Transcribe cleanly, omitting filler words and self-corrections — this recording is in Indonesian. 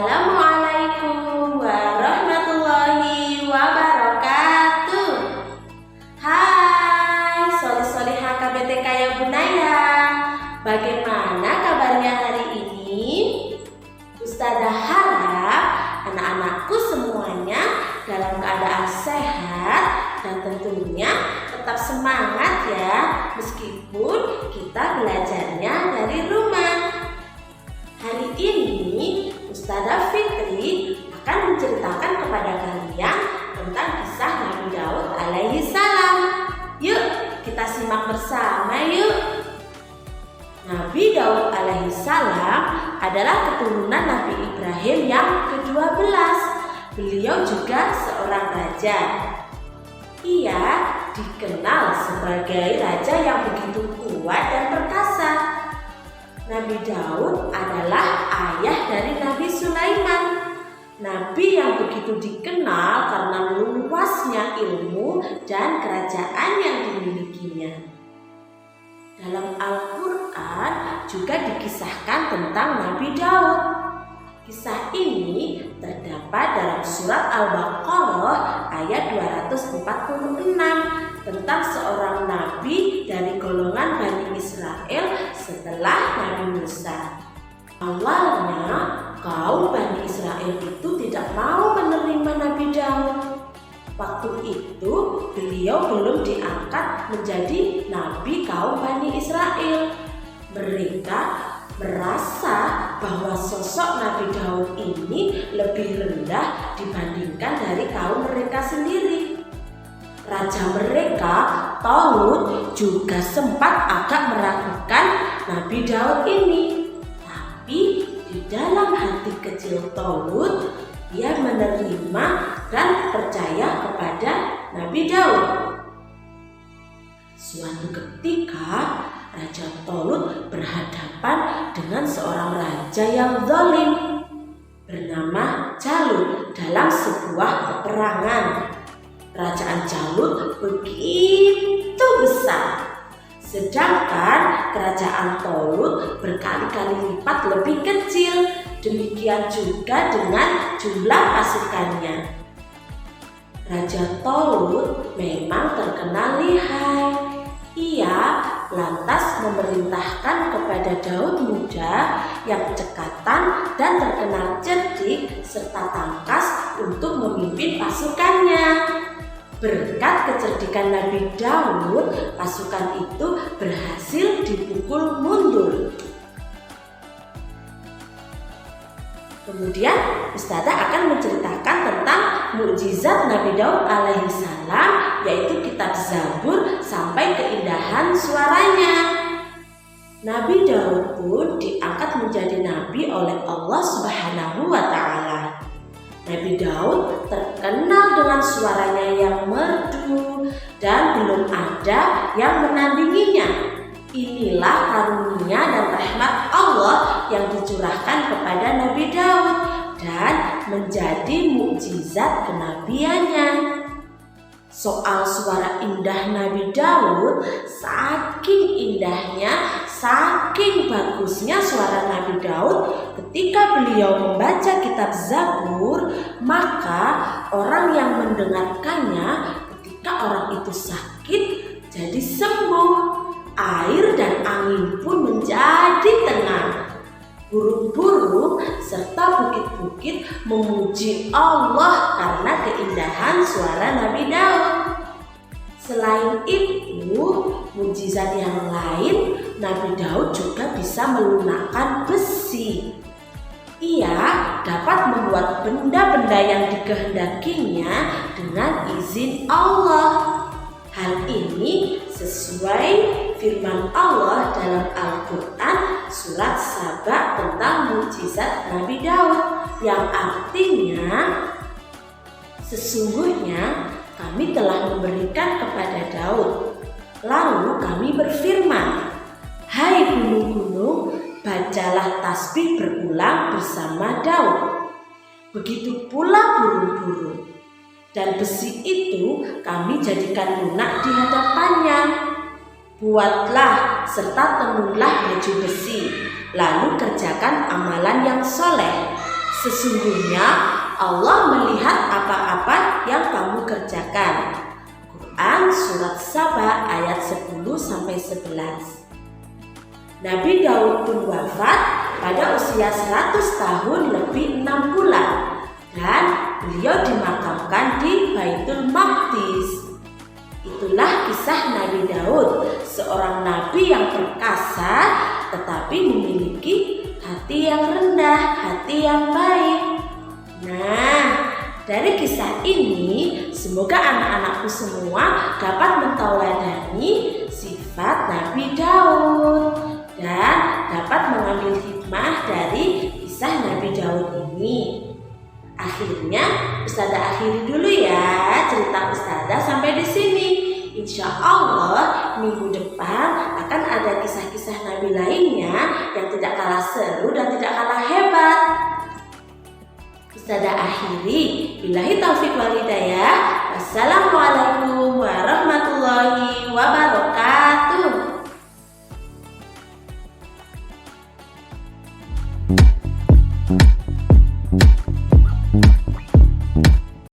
Assalamualaikum warahmatullahi wabarakatuh. Hai solih-solihah KBTK ya Bunaya. Bagaimana kabarnya hari ini? Ustazah harap anak-anakku semuanya dalam keadaan sehat dan tentunya tetap semangat ya, meskipun kita belajarnya dari rumah. Hari ini Ustazah Fitri akan menceritakan kepada kalian tentang kisah Nabi Daud alaihi salam. Yuk kita simak bersama yuk. Nabi Daud alaihi salam adalah keturunan Nabi Ibrahim yang ke-12. Beliau juga seorang raja. Ia dikenal sebagai raja yang begitu kuat dan perkasa. Nabi Daud adalah ayah dari Nabi Sulaiman, nabi yang begitu dikenal karena luasnya ilmu dan kerajaan yang dimilikinya. Dalam Al-Quran juga dikisahkan tentang Nabi Daud. Kisah ini terdapat dalam surat Al-Baqarah ayat 246 tentang seorang nabi dari golongan Bani Israel setelah Nabi Musa. Awalnya kaum Bani Israel itu tidak mau menerima Nabi Daud. Waktu itu beliau belum diangkat menjadi nabi kaum Bani Israel. Mereka merasa bahwa sosok Nabi Daud ini lebih rendah dibandingkan dari kaum mereka sendiri. Raja mereka, Talut, juga sempat agak meragukan Nabi Daud ini. Tapi di dalam hati kecil Talut, ia menerima dan percaya kepada Nabi Daud. Suatu ketika Raja Talut berhadapan dengan seorang raja yang zalim bernama Jalut dalam sebuah peperangan. Kerajaan Jalut begitu besar, sedangkan kerajaan Talut berkali-kali lipat lebih kecil. Demikian juga dengan jumlah pasukannya. Raja Talut memang terkenal lihai. Ia lantas memerintahkan kepada Daud muda yang cekatan dan terkenal cerdik serta tangkas untuk memimpin pasukannya. Berkat kecerdikan Nabi Daud, pasukan itu berhasil dipukul mundur. Kemudian Ustazah akan menceritakan tentang mukjizat Nabi Daud alaihi salam, yaitu kitab Zabur sampai keindahan suaranya. Nabi Daud pun diangkat menjadi nabi oleh Allah Subhanahu wa taala. Nabi Daud terkenal dengan suaranya yang merdu dan belum ada yang menandinginya. Inilah karunia dan rahmat Allah yang dicurahkan kepada Nabi Daud dan menjadi mukjizat kenabiannya. Soal suara indah Nabi Daud, saking indahnya, saking bagusnya suara Nabi Daud, ketika beliau membaca kitab Zabur, maka orang yang mendengarkannya ketika orang itu sakit jadi sembuh. Air dan angin pun menjadi tenang. Burung-burung serta bukit-bukit memuji Allah karena keindahan suara Nabi Daud. Selain itu, mukjizat yang lain, Nabi Daud juga bisa melunakkan besi. Ia dapat membuat benda-benda yang dikehendakinya dengan izin Allah. Hal ini sesuai firman Allah dalam Al-Quran surat Saba tentang mukjizat Nabi Daud, yang artinya sesungguhnya kami telah memberikan kepada Daud. Lalu kami berfirman, hai gunung-gunung, bacalah tasbih berulang bersama Daud. Begitu pula burung-burung. Dan besi itu kami jadikan lunak di hadapannya. Buatlah serta tenunlah baju besi, lalu kerjakan amalan yang soleh. Sesungguhnya Allah melihat apa-apa yang kamu kerjakan. Quran Surat Saba ayat 10-11. Nabi Daud pun wafat pada usia 100 tahun lebih 6 bulan dan beliau dimakamkan di Baitul Maqdis. Itulah kisah Nabi Daud, seorang nabi yang perkasa tetapi memiliki hati yang rendah, hati yang baik. Nah, dari kisah ini semoga anak-anakku semua dapat mentauladani sifat Nabi Daud dan dapat mengambil hikmah dari kisah Nabi Daud ini. Akhirnya Ustazah akhiri dulu ya cerita Ustazah sampai di sini. Insya Allah minggu depan akan ada kisah-kisah Nabi lainnya yang tidak kalah seru dan tidak kalah hebat. Ustazah akhiri. Billahi taufiq wal hidayah. Wassalamualaikum warahmatullahi wabarakatuh.